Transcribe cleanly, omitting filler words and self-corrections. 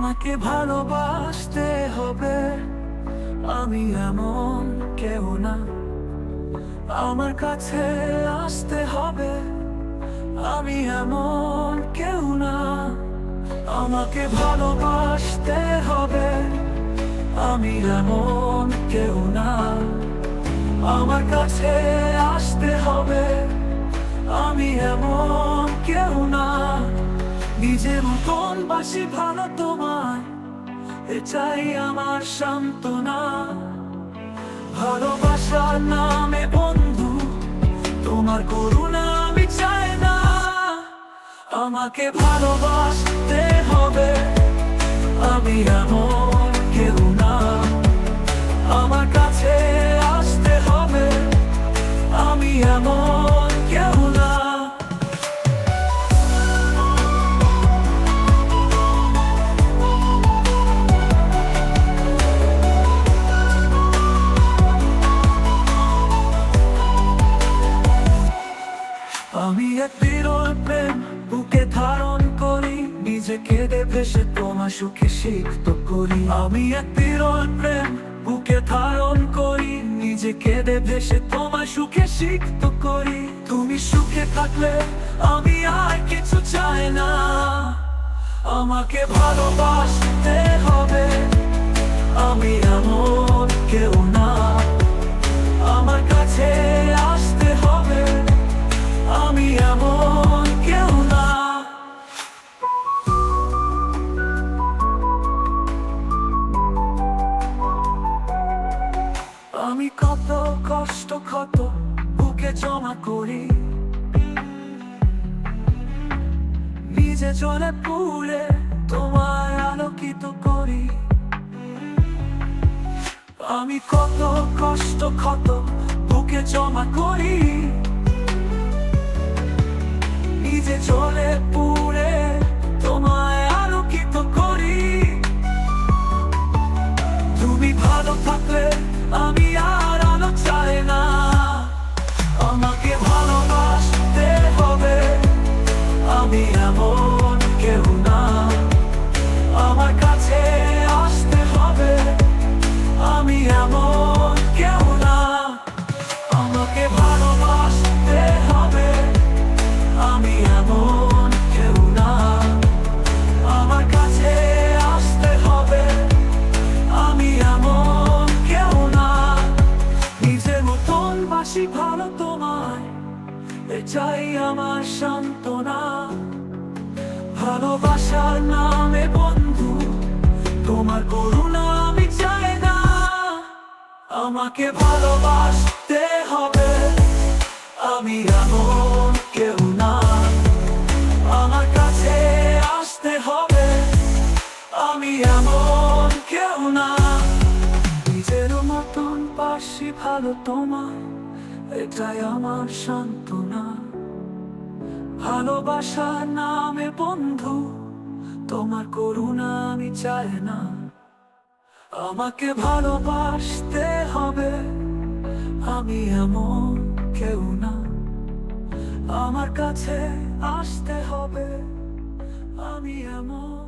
আমাকে ভালোবাসতে হবে, আমি এমন কেউ না। আমার কাছে আসতে হবে, আমি এমন কেউ না। আমাকে ভালোবাসতে হবে, আমি এমন কেউ না। আমার কাছে আসতে হবে, আমি এমন কেউ না। নিজের মতন বাসি ভালো তোমায়, এটাই আমার সান্ত্বনা। ভালোবাসার নামে বন্ধু, তোমার করুণা আমি চাই না। আমাকে ভালোবাসতে হবে, আমি এমন কেউ না। আমার কাছে আসতে হবে, আমি এমন কেউ না। আমি এক বিরল প্রেম বুকে ধারণ করি, নিজেকে ভেসে তোমার সুখে সিক্ত করি। আমি এক বিরল প্রেম বুকে ধারণ করি, নিজেকে ভেসে তোমার সুখে সিক্ত করি। তুমি সুখে থাকলে আমি আর কিছু চাই না। আমাকে ভালোবাসতে হবে, আমি এমন কেউ না। আমার কাছে আসতে হবে, আমি এমন কেউ না। আমি কত কষ্ট কত বুকে জমা করি, নিজে জ্বলে পুড়ে তোমায় আলোকিত করি। আমি কত কষ্ট কত বুকে জমা করি, নিজে জ্বলে পুড়ে তোমায় আলোকিত করি। তুমি ভালো থাকলে আমি আর আলো চাই না। আমাকে ভালোবাসতে হবে, আমি এমন কেউ না। আমার কাছে আসতে হবে, আমি এমন কেউ না। আমাকে ভালোবাসতে হবে, আমি এমন কেউ না। আমার কাছে আসতে হবে, আমি এমন কেউ না। নিজের মতন বাসি ভালো তোমায়, এটাই আমার সান্ত্বনা। ভালোবাসার নামে বন্ধু, তোমার করুণা আমি চাই না। আমাকে ভালোবাসতে হবে, আমি এমন কেউ না। আমার কাছে আসতে হবে, আমি এমন কেউ না। নিজের মতন বাসি ভালো তোমায়, এটাই আমার সান্ত্বনা। ভালোবাসার নামে বন্ধু, তোমার করুণা আমি চাই না। আমাকে ভালোবাসতে হবে, আমি এমন কেউ না। আমার কাছে আসতে হবে, আমি এমন